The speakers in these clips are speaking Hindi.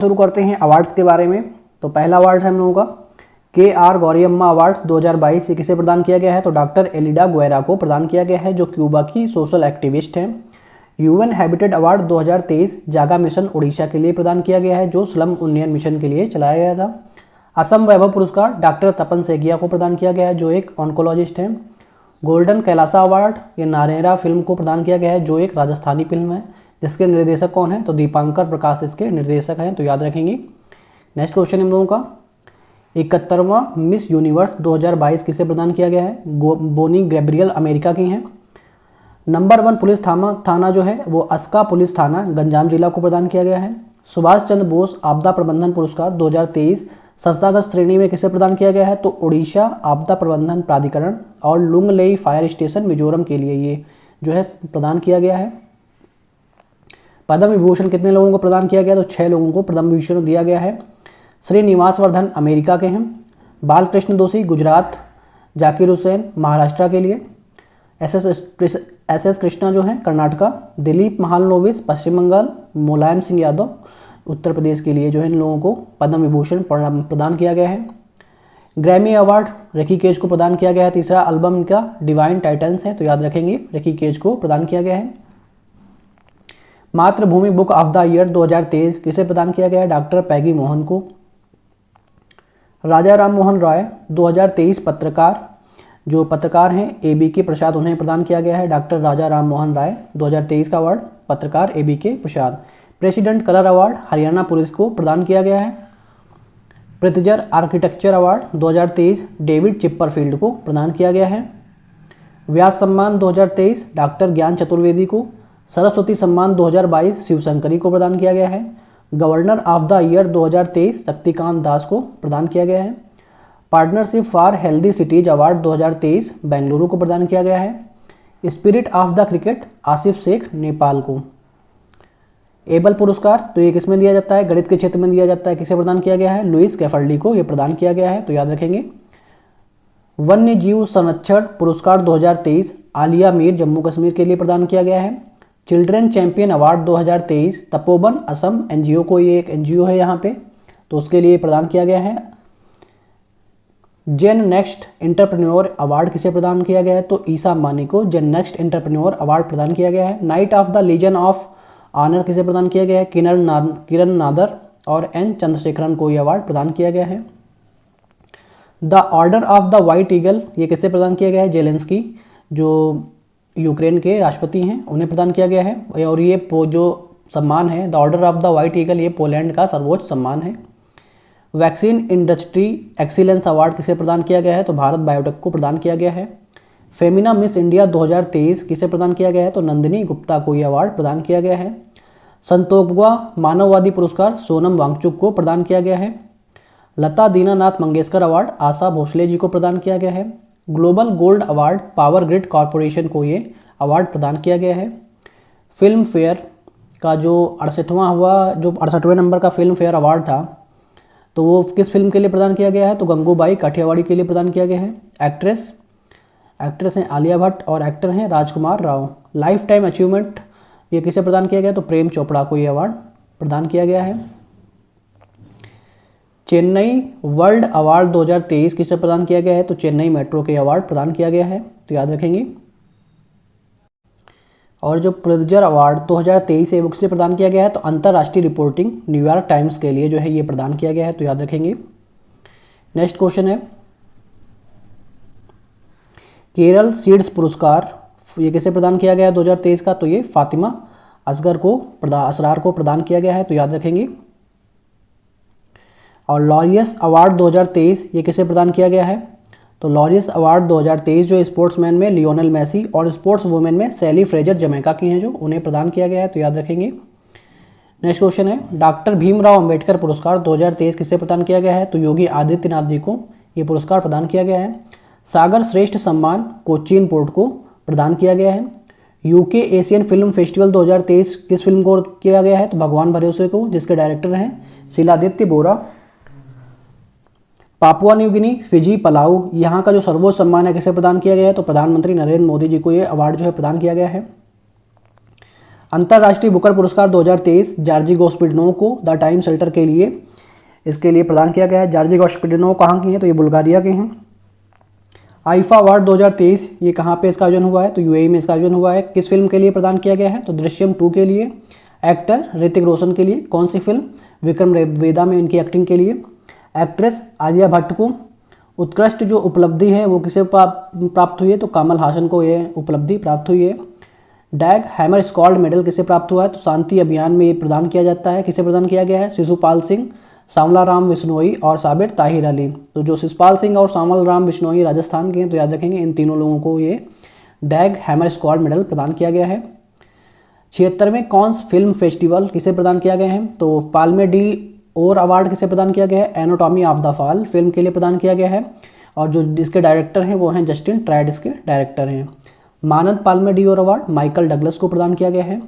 शुरू करते हैं अवार्ड्स के बारे में। तो पहला अवार्ड है हम लोगों का KR गौरियम्मा अवार्ड्स 2022। ये किसे प्रदान किया गया है? तो डॉक्टर एलिडा गुएरा को प्रदान किया गया है, जो क्यूबा की सोशल एक्टिविस्ट हैं। UN हैबिटेट अवार्ड 2023 जागा मिशन उड़ीसा के लिए प्रदान किया गया है, जो स्लम उन्नयन मिशन के लिए चलाया गया था। असम वैभव पुरस्कार डॉक्टर तपन सेगिया को प्रदान किया गया है, जो एक ऑन्कोलॉजिस्ट हैं। गोल्डन कैलासा अवार्ड ये नारेरा फिल्म को प्रदान किया गया है, जो एक राजस्थानी फिल्म है, जिसके निर्देशक कौन है? तो दीपांकर प्रकाश इसके निर्देशक हैं, तो याद रखेंगे। नेक्स्ट क्वेश्चन हम लोगों का 71वां मिस यूनिवर्स 2022 किसे प्रदान किया गया है? बोनी गैब्रियल अमेरिका की हैं। नंबर 1 पुलिस थाना जो है वो अस्का पुलिस थाना गंजाम जिला को प्रदान किया गया है। सुभाष चंद्र बोस आपदा प्रबंधन पुरस्कार 2023 संस्थागत श्रेणी में किसे प्रदान किया गया है? तो उड़ीसा आपदा प्रबंधन प्राधिकरण और लुंगलेई फायर स्टेशन मिजोरम के लिए ये जो है प्रदान किया गया है। पद्म विभूषण कितने लोगों को प्रदान किया गया? तो 6 लोगों को पद्म विभूषण दिया गया है। श्रीनिवास वर्धन अमेरिका के हैं। बालकृष्ण दोषी गुजरात, जाकिर हुसैन महाराष्ट्र के लिए, एस एस कृष्णा जो है कर्नाटका, दिलीप महालनोबिस पश्चिम बंगाल, मुलायम सिंह यादव उत्तर प्रदेश के लिए जो है इन लोगों को पद्म विभूषण प्रदान किया गया है। ग्रैमी अवार्ड रिकी केज को प्रदान किया गया है। तीसरा एल्बम इनका डिवाइन टाइटन्स है, तो याद रखेंगे रिकी केज को प्रदान किया गया है। मातृभूमि बुक ऑफ द ईयर 2023 किसे प्रदान किया गया है? डॉक्टर पैगी मोहन को। राजा राम मोहन राय 2023 पत्रकार जो पत्रकार हैं ABK प्रसाद, उन्हें प्रदान किया गया है। डॉक्टर राजा राम मोहन राय 2023 का अवार्ड पत्रकार ABK प्रसाद। President colour award Haryana police को प्रदान किया गया है। Pritzker architecture award 2023 David Chipperfield को प्रदान किया गया है। व्यास सम्मान 2023 डॉक्टर ज्ञान चतुर्वेदी को। सरस्वती सम्मान 2022 शिवशंकरी को प्रदान किया गया है। Governor of the year 2023 Shaktikanta Das को प्रदान किया गया है। Partnership for healthy cities award 2023 Bengaluru को प्रदान किया गया है। Spirit of the cricket Asif Sheikh Nepal को। एबल पुरस्कार तो ये किसमें दिया जाता है? गणित के क्षेत्र में दिया जाता है। किसे प्रदान किया गया है? लुइस कैफर्डी को ये प्रदान किया गया है, तो याद रखेंगे। वन्य जीव संरक्षण पुरस्कार 2023 आलिया मीर जम्मू कश्मीर के लिए प्रदान किया गया है। Children champion award 2023 Tapovan Assam NGO को, ये एक NGO है यहाँ पे, तो उसके लिए प्रदान किया गया है। जेन नेक्स्ट एंटरप्रेन्योर अवार्ड किसे प्रदान किया गया है? तो ईसा मानी को जेन नेक्स्ट एंटरप्रेन्योर अवार्ड प्रदान किया गया है। Knight of the legion of honour किसे प्रदान किया गया है? किरण नादर और N चंद्रशेखरन को ये अवार्ड प्रदान किया गया है। The order of the white eagle ये किसे प्रदान किया गया है? जेलेंस्की जो यूक्रेन के राष्ट्रपति हैं उन्हें प्रदान किया गया है। और ये जो सम्मान है the order of the white eagle, ये पोलैंड का सर्वोच्च सम्मान है। वैक्सीन इंडस्ट्री एक्सीलेंस अवार्ड किसे प्रदान किया गया है? तो भारत बायोटेक को प्रदान किया गया है। फेमिना मिस इंडिया 2023 किसे प्रदान किया गया है? तो नंदिनी गुप्ता को यह अवार्ड प्रदान किया गया है। संतोखवा मानववादी पुरस्कार सोनम वांगचुक को प्रदान किया गया है। लता दीनानाथ मंगेशकर अवार्ड आशा भोसले जी को प्रदान किया गया है। Global gold award power grid corporation को ये अवार्ड प्रदान किया गया है। फिल्म फेयर का जो 68वें नंबर का फिल्म फेयर अवार्ड था, तो वो किस फिल्म के लिए प्रदान किया गया है? तो गंगूबाई काठियावाड़ी के लिए प्रदान किया गया है। एक्ट्रेस हैं आलिया भट्ट और एक्टर हैं राजकुमार राव। लाइफ टाइम अचीवमेंट ये किसे प्रदान किया गया? तो प्रेम चोपड़ा को ये अवार्ड प्रदान किया गया है। चेन्नई वर्ल्ड अवार्ड 2023 किसे प्रदान किया गया है? तो चेन्नई मेट्रो के अवार्ड प्रदान किया गया है, तो याद रखेंगे। और जो प्रित्जर अवार्ड 2023 है वो किसे प्रदान किया गया है? तो अंतर्राष्ट्रीय रिपोर्टिंग न्यूयॉर्क टाइम्स के लिए जो है ये प्रदान किया गया है, तो याद रखेंगे। नेक्स्ट क्वेश्चन है केरल सीड्स पुरस्कार ये किसे प्रदान किया गया है 2023 का? तो ये फातिमा असरार को प्रदान किया गया है, तो याद रखेंगे। और लॉरियस अवार्ड 2023 ये किसे प्रदान किया गया है? तो लॉरियस अवार्ड 2023 जो स्पोर्ट्समैन में लियोनेल मेसी और स्पोर्ट्स वुमेन में सैली फ्रेजर जमैका की हैं, जो उन्हें प्रदान किया गया है, तो याद रखेंगे। नेक्स्ट क्वेश्चन है डॉक्टर भीमराव अंबेडकर पुरस्कार 2023 किसे प्रदान किया गया है? तो योगी आदित्यनाथ जी को ये पुरस्कार प्रदान किया गया है। सागर श्रेष्ठ सम्मान कोचीन पोर्ट को प्रदान किया गया है। UK एशियन फिल्म फेस्टिवल 2023 किस फिल्म को किया गया है? तो भगवान भरोसे को, जिसके डायरेक्टर हैं Shiladitya Bora. Papua New Guinea, Fiji, Palau यहाँ का जो सर्वोच्च सम्मान है किसे प्रदान किया गया है? तो प्रधानमंत्री नरेंद्र मोदी जी को ये अवार्ड जो है प्रदान किया गया है। अंतर्राष्ट्रीय बुकर पुरस्कार 2023 जॉर्जी गोस्पिडनोव को द टाइम शेल्टर के लिए इसके लिए प्रदान किया गया है। जॉर्जी गोस्पिडनोव कहाँ के हैं? तो ये बुल्गारिया के हैं। आईफा अवार्ड 2023 ये कहाँ पे इसका आयोजन हुआ है? तो यूएई में इसका आयोजन हुआ है। किस फिल्म के लिए प्रदान किया गया है? तो दृश्यम 2 के लिए। एक्टर ऋतिक रोशन के लिए। कौन सी फिल्म? विक्रम वेदा में इनकी एक्टिंग के लिए। एक्ट्रेस आलिया भट्ट को उत्कृष्ट जो उपलब्धि है वो किसे प्राप्त हुई है? तो कमल हासन को ये उपलब्धि प्राप्त हुई है। डैग हैमर स्क्वाड मेडल किसे प्राप्त हुआ है? तो शांति अभियान में ये प्रदान किया जाता है। किसे प्रदान किया गया है? शिशुपाल सिंह, सांवला राम बिश्नोई और साबिर ताहिर अली। तो जो शिशुपाल सिंह और सांवला राम बिश्नोई राजस्थान के हैं, तो याद रखेंगे इन तीनों लोगों को ये डैग हैमर स्क्वाड मेडल प्रदान किया गया है। 76वें कॉन्स फिल्म फेस्टिवल किसे प्रदान किया गया है? तो पाल्मे डी ओर अवार्ड किसे प्रदान किया गया है? Anatomy of the fall film के लिए प्रदान किया गया है। और जो इसके डायरेक्टर हैं वो हैं जस्टिन ट्रैड, इसके डायरेक्टर हैं। मानद पाल्मे डी ओर अवार्ड माइकल डगलस को प्रदान किया गया है।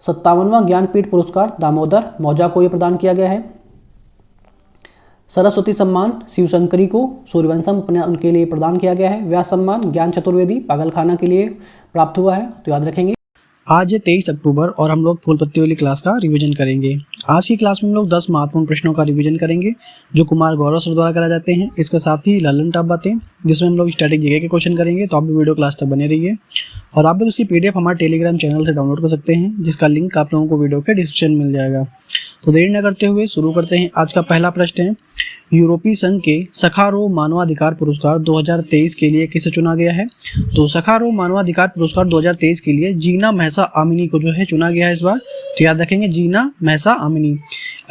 57वां ज्ञानपीठ पुरस्कार दामोदर मौजा को ये प्रदान किया गया है। सरस्वती सम्मान शिवशंकरी को सूर्यवंशम उनके लिए प्रदान किया गया है। व्यास सम्मान ज्ञान चतुर्वेदी पागलखाना के लिए प्राप्त हुआ है। तो याद रखेंगे। आज है 23 अक्टूबर और हम लोग फूल पत्ती वाली क्लास का रिवीजन करेंगे। आज की क्लास में हम लोग 10 महत्वपूर्ण प्रश्नों का रिवीजन करेंगे जो कुमार गौरव सर द्वारा कराए जाते हैं। इसके साथ ही ललन टॉप बातें जिसमें हम लोग स्टैटिक जीके के क्वेश्चन करेंगे। तो आप भी वीडियो क्लास तक बने रहिए और आप भी उसकी पीडीएफ हमारे टेलीग्राम चैनल से डाउनलोड कर सकते हैं जिसका लिंक आप लोगों को वीडियो के डिस्क्रिप्शन में मिल जाएगा। तो देरी न करते हुए शुरू करते हैं। आज का पहला प्रश्न है, यूरोपीय संघ के सखारोव मानवाधिकार पुरस्कार 2023 के लिए किसे चुना गया है? तो सखारोव मानवाधिकार पुरस्कार 2023 के लिए जीना महसा आमिनी को जो है चुना गया है इस बार। तो याद रखेंगे जीना महसा आमिनी।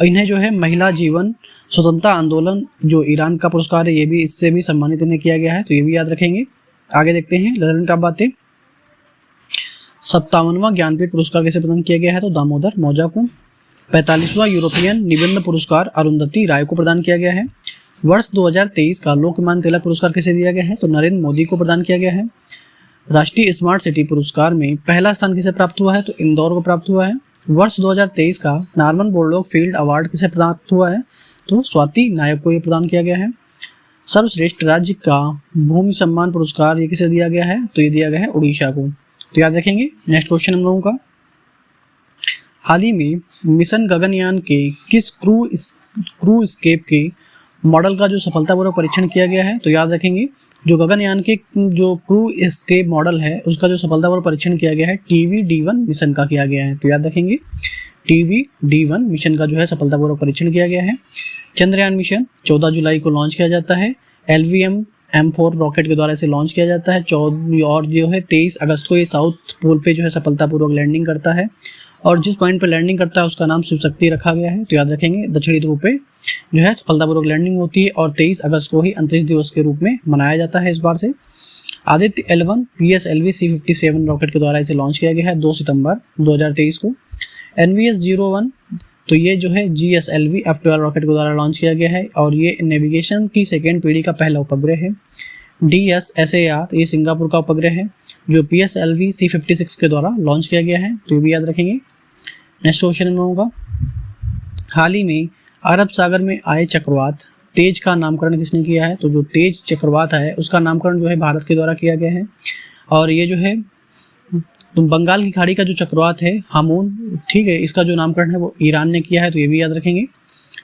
इन्हें जो है महिला जीवन स्वतंत्रता आंदोलन जो ईरान का पुरस्कार है ये भी इससे भी सम्मानित इन्हें किया गया है। तो ये भी याद रखेंगे। आगे देखते हैं ललन टॉप बातें। 57वां ज्ञानपीठ पुरस्कार किसे प्रदान किया गया है? तो दामोदर मौजा को। 45वां यूरोपियन निबंध पुरस्कार अरुंधति राय को प्रदान किया गया है। वर्ष 2023 का लोकमान्य तिलक पुरस्कार किसे दिया गया है? तो नरेंद्र मोदी को प्रदान किया गया है। राष्ट्रीय स्मार्ट सिटी पुरस्कार में पहला स्थान किसे प्राप्त हुआ है? तो इंदौर को प्राप्त हुआ है। वर्ष 2023 का नॉर्मन बोरलॉग फील्ड अवार्ड किसे प्राप्त हुआ है? तो स्वाति नायक को यह प्रदान किया गया है। सर्वश्रेष्ठ राज्य का भूमि सम्मान पुरस्कार ये किसे दिया गया है? तो ये दिया गया है उड़ीसा को। तो याद रखेंगे। नेक्स्ट क्वेश्चन हम लोगों का, हाल ही में मिशन गगनयान के किस क्रू स्केप के मॉडल का जो सफलतापूर्वक परीक्षण किया गया है? तो याद रखेंगे जो गगनयान के जो क्रू स्केप मॉडल है उसका जो सफलतापूर्वक परीक्षण किया गया है TVD-1 मिशन का किया गया है। तो याद रखेंगे TVD-1 मिशन का जो है सफलतापूर्वक परीक्षण किया गया है। चंद्रयान मिशन 14 जुलाई को लॉन्च किया जाता है। LVM M4 रॉकेट के द्वारा इसे लॉन्च किया जाता है। और जो है 23 अगस्त को ये साउथ पोल पे जो है सफलतापूर्वक लैंडिंग करता है और जिस पॉइंट पर लैंडिंग करता है उसका नाम शिव शक्ति रखा गया है। तो याद रखेंगे दक्षिणी ध्रुव पे जो है सफलतापूर्वक लैंडिंग होती है और 23 अगस्त को ही अंतरिक्ष दिवस के रूप में मनाया जाता है इस बार से। Aditya L1 PSLV C57 rocket के द्वारा इसे लॉन्च किया गया है 2 सितंबर 2023 को। NVS-01 तो ये जो है GSLV F12 रॉकेट के द्वारा लॉन्च किया गया है और ये नेविगेशन की सेकेंड पीढ़ी का पहला उपग्रह है। DSSAR ये सिंगापुर का उपग्रह है जो PSLV C56 के द्वारा लॉन्च किया गया है। तो ये भी याद रखेंगे। नेक्स्ट क्वेश्चन हम लोगों का, हाल ही में अरब सागर में आए चक्रवात तेज का नामकरण किसने किया है? तो जो तेज चक्रवात है उसका नामकरण जो है भारत के द्वारा किया गया है। और ये जो है बंगाल की खाड़ी का जो चक्रवात है हामून, ठीक है, इसका जो नामकरण है वो ईरान ने किया है। तो ये भी याद रखेंगे।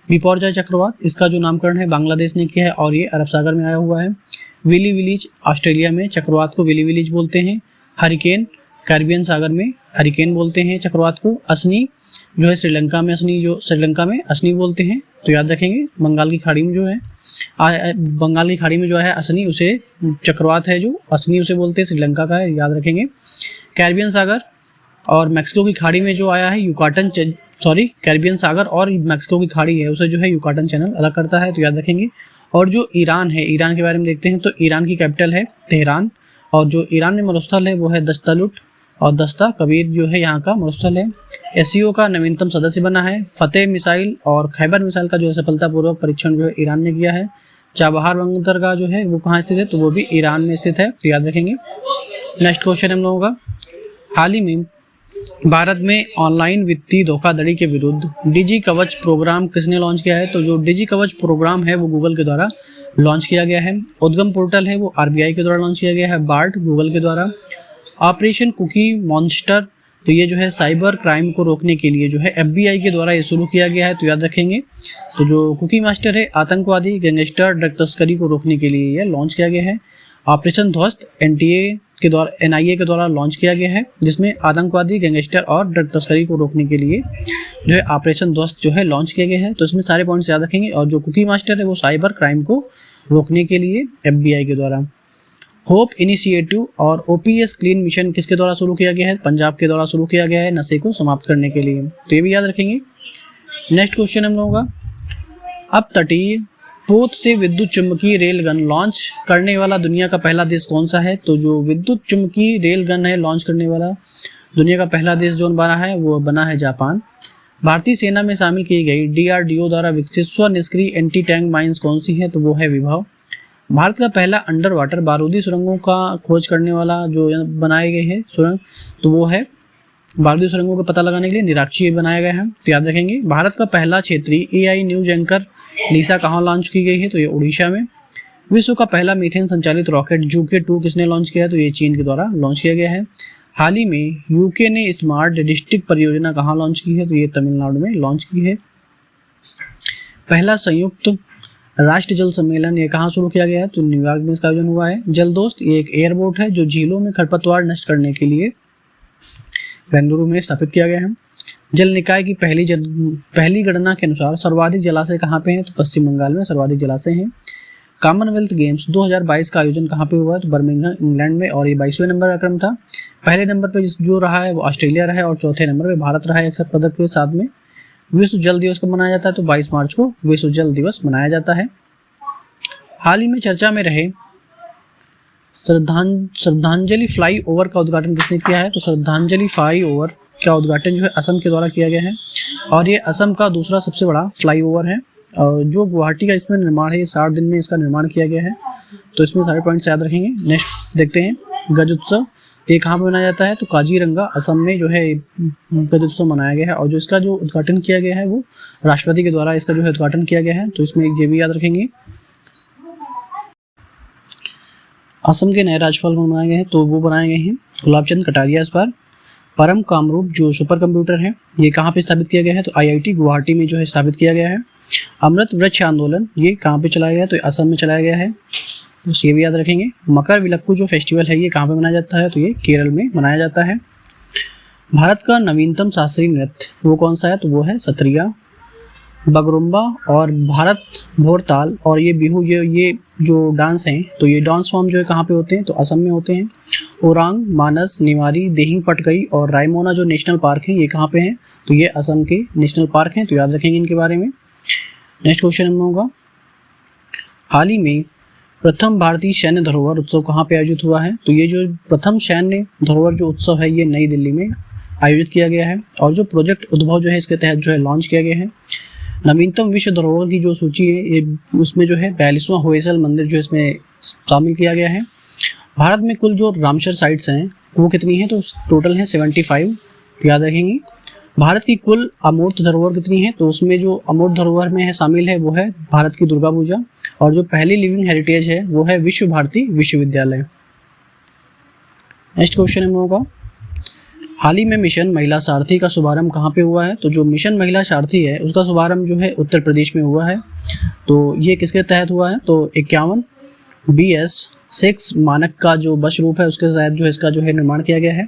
बिपौरजॉय चक्रवात इसका जो नामकरण है बांग्लादेश ने किया है और ये अरब सागर में आया हुआ है। विली विलीज ऑस्ट्रेलिया में चक्रवात को विली विलीज बोलते हैं। हरिकेन कैरिबियन सागर में हरिकेन बोलते हैं चक्रवात को। असनी जो है श्रीलंका में असनी बोलते हैं। तो याद रखेंगे बंगाल की खाड़ी में जो है असनी उसे चक्रवात है जो असनी उसे बोलते हैं, श्रीलंका का है, याद रखेंगे। कैरिबियन सागर और मैक्सिको की खाड़ी में जो आया है कैरिबियन सागर और मैक्सिको की खाड़ी है उसे जो है युकाटन चैनल अलग करता है। तो याद रखेंगे। और जो ईरान है, ईरान के बारे में देखते हैं तो ईरान की कैपिटल है तेहरान और जो ईरान में मरुस्थल है वो है दस्तलुट और दस्ता कबीर जो है यहाँ का मरुस्थल है। SCO का नवीनतम सदस्य बना है। फतेह मिसाइल और खैबर मिसाइल का जो है सफलतापूर्वक परीक्षण जो है ईरान ने किया है। चाबहार बंदरगाह जो है वो कहाँ स्थित है? तो वो भी ईरान में स्थित है। तो याद रखेंगे। नेक्स्ट क्वेश्चन हम लोगों का, हाल ही में भारत में ऑनलाइन वित्तीय धोखाधड़ी के विरुद्ध डिजी कवच प्रोग्राम किसने लॉन्च किया है? तो जो डिजी कवच प्रोग्राम है वो गूगल के द्वारा लॉन्च किया गया है। उद्गम पोर्टल है वो RBI के द्वारा लॉन्च किया गया है। बार्ट गूगल के द्वारा। ऑपरेशन कुकी मॉन्स्टर तो ये जो है साइबर क्राइम को रोकने के लिए जो है FBI के द्वारा ये शुरू किया गया है, तो याद रखेंगे। तो जो कुकी मास्टर है आतंकवादी गैंगस्टर ड्रग तस्करी को रोकने के लिए यह लॉन्च किया गया है। ऑपरेशन ध्वस्त NIA के द्वारा लॉन्च किया गया है, जिसमें आतंकवादी गैंगस्टर और ड्रग तस्करी को रोकने के लिए जो है ऑपरेशन ध्वस्त जो है लॉन्च किया गया है। तो इसमें सारे पॉइंट्स याद रखेंगे। और जो कुकी मास्टर है वो साइबर क्राइम को रोकने के लिए FBI के द्वारा। होप इनिशिएटिव और OPS क्लीन मिशन किसके द्वारा शुरू किया गया है? पंजाब के द्वारा शुरू किया गया है, नशे को समाप्त करने के लिए। तो ये भी याद रखेंगे। नेक्स्ट क्वेश्चन हम लोगों का, अब तटीय पोत से विद्युत चुम्बकीय रेलगन लॉन्च करने वाला दुनिया का पहला देश कौन सा है? तो जो विद्युत चुम्बकीय रेलगन है लॉन्च करने वाला दुनिया का पहला देश जो बना है वो बना है जापान। भारतीय सेना में शामिल की गई DRDO द्वारा विकसित स्व निष्क्रिय एंटी टैंक माइंस कौन सी है? तो वो है विभव। भारत का पहला अंडर वाटर बारूदी सुरंगों का खोज करने वाला जो बनाए गए हैं सुरंग, तो वो है बारूदी सुरंगों का पता लगाने के लिए निराक्षी बनाया गया है। तो याद रखेंगे। भारत का पहला क्षेत्रीय AI न्यूज एंकर लीसा कहाँ लॉन्च की गई है? तो ये उड़ीसा में। विश्व का पहला मीथेन संचालित रॉकेट JUICA-2 किसने लॉन्च किया है? तो ये चीन के द्वारा लॉन्च किया गया है। हाल ही में UK ने स्मार्ट डिस्ट्रिक्ट परियोजना कहाँ लॉन्च की है? तो ये तमिलनाडु में लॉन्च की है। पहला संयुक्त राष्ट्र जल सम्मेलन ये कहाँ शुरू किया गया है? तो न्यूयॉर्क में इसका आयोजन हुआ है। जलदोस्त ये एक एयरबोट है जो झीलों में खरपतवार नष्ट करने के लिए बेंगलुरु में स्थापित किया गया है। जल निकाय की पहली गणना के अनुसार सर्वाधिक जलाशय कहाँ पे हैं? तो पश्चिम बंगाल में सर्वाधिक जलाशय हैं। कॉमनवेल्थ गेम्स 2022 का आयोजन कहाँ पे हुआ है? तो बर्मिंघम इंग्लैंड में, और ये 22वें नंबर का क्रम था। पहले नंबर पे जो रहा है वो ऑस्ट्रेलिया रहा है और चौथे नंबर पे भारत रहा है अक्सर पदक के साथ में। विश्व जल दिवस कब मनाया जाता है? तो 22 मार्च को विश्व जल दिवस मनाया जाता है। हाल ही में चर्चा में रहे श्रद्धांजलि फ्लाई ओवर का उद्घाटन किसने किया है? तो श्रद्धांजलि फ्लाई ओवर का उद्घाटन जो है असम के द्वारा किया गया है, और ये असम का दूसरा सबसे बड़ा फ्लाई ओवर है। और जो गुवाहाटी का इसमें निर्माण है, ये 60 दिन में इसका निर्माण किया गया है। तो इसमें सारे पॉइंट्स याद रखेंगे। नेक्स्ट देखते हैं, गज उत्सव ये कहाँ पर मनाया जाता है? तो काजीरंगा असम में जो है गज उत्सव मनाया गया है, और जो इसका जो उद्घाटन किया गया है वो राष्ट्रपति के द्वारा इसका जो है उद्घाटन किया गया है। तो इसमें ये भी याद रखेंगे। असम के नए राज्यपाल कौन बनाए गए हैं? तो वो बनाए गए हैं गुलाब चंद कटारिया इस बार। परम कामरूप जो सुपर कंप्यूटर है ये कहाँ पे स्थापित किया गया है? तो IIT गुवाहाटी में जो है स्थापित किया गया है। अमृत वृक्ष आंदोलन ये कहाँ पे चलाया गया है? तो असम में चलाया गया है, तो ये भी याद रखेंगे। मकर विलक्कू जो फेस्टिवल है ये कहाँ पे मनाया जाता है? तो ये केरल में मनाया जाता है। भारत का नवीनतम शास्त्रीय नृत्य वो कौन सा है? तो वो है सत्रिया, बगरुम्बा और भारत भोरताल और ये बिहू, ये जो डांस हैं तो ये डांस फॉर्म जो है कहाँ पे होते हैं? तो असम में होते हैं। ओरांग, मानस, निवारी, दिहिंग पटकई और रायमोना जो नेशनल पार्क हैं ये कहाँ पे हैं? तो ये असम के नेशनल पार्क हैं, तो याद रखेंगे इनके बारे में। नेक्स्ट क्वेश्चन हम लोगों का, हाल ही में प्रथम भारतीय सैन्य धरोहर उत्सव कहाँ पे आयोजित हुआ है? तो ये जो प्रथम सैन्य धरोहर जो उत्सव है ये नई दिल्ली में आयोजित किया गया है, और जो प्रोजेक्ट उद्भव जो है इसके तहत जो है लॉन्च किया गया है। नवीनतम विश्व धरोहर की जो सूची है ये उसमें जो है 42वां होयसल मंदिर जो इसमें शामिल किया गया है। भारत में कुल जो रामसर साइट्स हैं वो कितनी हैं? तो टोटल है 75, याद रखेंगे। भारत की कुल अमूर्त धरोहर कितनी है? तो उसमें जो अमूर्त धरोहर में है शामिल है वो है भारत की दुर्गा पूजा, और जो पहली लिविंग हेरिटेज है वो है विश्व भारती विश्वविद्यालय। नेक्स्ट क्वेश्चन हम लोगों का, हाल ही में मिशन महिला सारथी का शुभारंभ कहाँ पे हुआ है? तो जो मिशन महिला सारथी है उसका शुभारंभ जो है उत्तर प्रदेश में हुआ है। तो ये किसके तहत हुआ है? तो 51 BS-6 मानक का जो बस रूप है उसके तहत जो इसका जो है निर्माण किया गया है।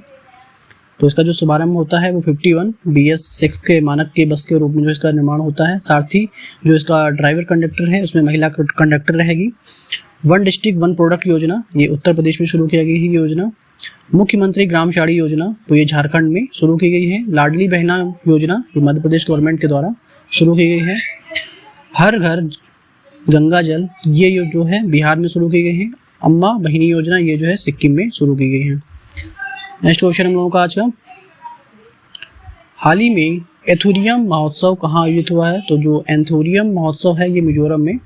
तो इसका जो शुभारंभ होता है वो 51 BS-6 के मानक के बस के रूप में जो इसका निर्माण होता है। सारथी जो इसका ड्राइवर कंडक्टर है उसमें महिला कंडक्टर रहेगी। वन डिस्ट्रिक्ट वन प्रोडक्ट योजना ये उत्तर प्रदेश में शुरू की गई है योजना। मुख्यमंत्री ग्राम साड़ी योजना तो ये झारखंड में शुरू की गई है। लाडली बहना योजना ये मध्य प्रदेश गवर्नमेंट के द्वारा शुरू की गई है। हर घर गंगा जल ये जो है बिहार में शुरू की गई है। अम्मा बहिनी योजना ये जो है सिक्किम में शुरू की गई है। नेक्स्ट क्वेश्चन हम लोगों का आज का, हाल ही में एथुरियम महोत्सव कहाँ आयोजित हुआ है? तो जो एंथोरियम महोत्सव है ये मिजोरम में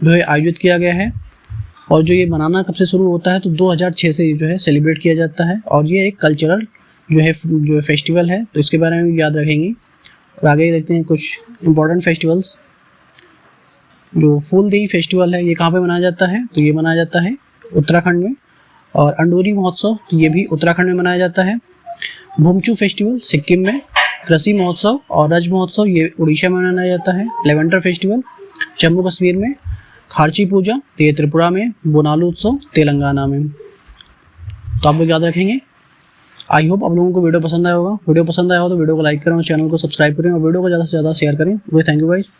जो है आयोजित किया गया है, और जो ये मनाना कब से शुरू होता है? तो 2006 से जो है सेलिब्रेट किया जाता है, और ये एक कल्चरल जो फेस्टिवल है, तो इसके बारे में याद रखेंगे। और आगे देखते हैं कुछ इम्पोर्टेंट फेस्टिवल्स। जो फूलदेई फेस्टिवल है ये कहाँ पे मनाया जाता है? तो ये मनाया जाता है उत्तराखंड में। और अंडोरी महोत्सव तो ये भी उत्तराखंड में मनाया जाता है। भूमचू फेस्टिवल सिक्किम में, कृषि महोत्सव और रज महोत्सव ये उड़ीसा में मनाया जाता है, लेवेंडर फेस्टिवल जम्मू कश्मीर में, खारची पूजा ये त्रिपुरा में, बोनालू उत्सव तेलंगाना में। तो आप लोग याद रखेंगे। आई होप आप लोगों को वीडियो पसंद आया होगा। वीडियो पसंद आया हो तो वीडियो को लाइक करें और चैनल को सब्सक्राइब करें और वीडियो को ज़्यादा से ज़्यादा शेयर करें। Thank you guys.